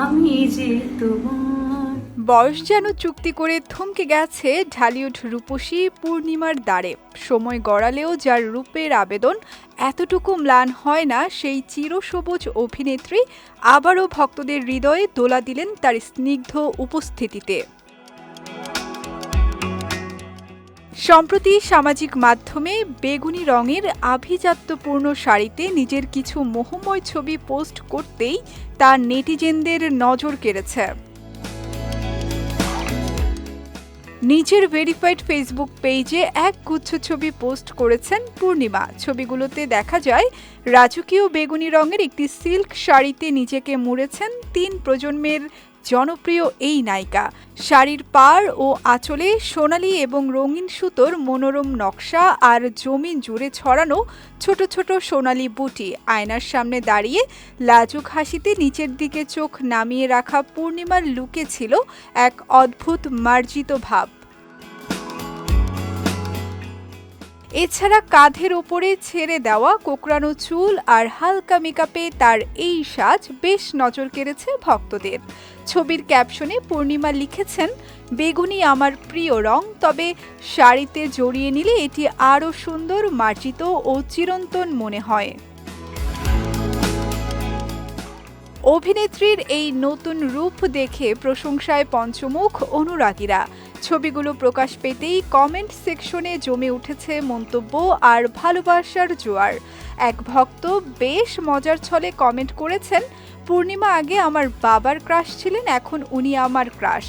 আমি যে তোমার। বয়স যেন চুক্তি করে থমকে গেছে ঢালিউড রূপসী পূর্ণিমার দ্বারে। সময় গড়ালেও যার রূপের আবেদন এতটুকু ম্লান হয় না, সেই চিরসবুজ অভিনেত্রী আবারও ভক্তদের হৃদয়ে দোলা দিলেন তার স্নিগ্ধ উপস্থিতিতে। সম্প্রতি সামাজিক মাধ্যমে বেগুনি রঙের আভিজাত্যপূর্ণ শাড়িতে নিজের কিছু মোহময় ছবি পোস্ট করতেই তা নেটিজেনদের নজর কেড়েছে। নিজের ভেরিফাইড ফেসবুক পেজে এক গুচ্ছ ছবি পোস্ট করেছেন পূর্ণিমা। ছবিগুলোতে দেখা যায় রাজকীয় বেগুনি রঙের একটি সিল্ক শাড়িতে নিজেকে মুড়েছেন ৩ প্রজন্মের জনপ্রিয় এই নায়িকা। শাড়ির পাড় ও আঁচলে সোনালি এবং রঙিন সুতোর মনোরম নকশা আর জমিন জুড়ে ছড়ানো ছোট ছোট সোনালি বুটি। আয়নার সামনে দাঁড়িয়ে লাজুক হাসিতে নিচের দিকে চোখ নামিয়ে রাখা পূর্ণিমার লুকে ছিল এক অদ্ভুত মার্জিত ভাব। এছাড়া কাঁধের ওপরে ছেড়ে দেওয়া কোকড়ানো চুল আর হালকা মেকআপে তার এই সাজ বেশ নজর কেড়েছে ভক্তদের। ছবির ক্যাপশনে পূর্ণিমা লিখেছেন, বেগুনি আমার প্রিয় রং, তবে শাড়িতে জড়িয়ে নিলে এটি আরও সুন্দর, মার্জিত ও চিরন্তন মনে হয়। অভিনেত্রীর এই নতুন রূপ দেখে প্রশংসায় পঞ্চমুখ অনুরাগীরা। ছবিগুলো প্রকাশ পেতেই কমেন্ট সেকশনে জমে উঠেছে মন্তব্য আর ভালোবাসার জোয়ার। এক ভক্ত বেশ মজার ছলে কমেন্ট করেছেন, পূর্ণিমা আগে আমার বাবার ক্রাশ ছিলেন, এখন উনি আমার ক্রাশ।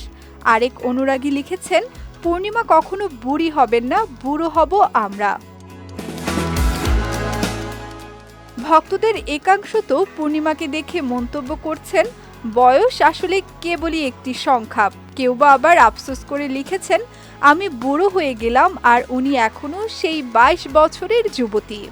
আরেক অনুরাগী লিখেছেন, পূর্ণিমা কখনো বুড়ি হবেন না, বুড়ো হব আমরা। ভক্তদের একাংশ তো পূর্ণিমাকে দেখে মন্তব্য করছেন, বয়স আসলে কেবলই একটি সংখ্যা। কেউ বা আবার আফসোস করে লিখেছেন, আমি বুড়ো হয়ে গেলাম আর উনি এখনো সেই 22 বছরের যুবতী।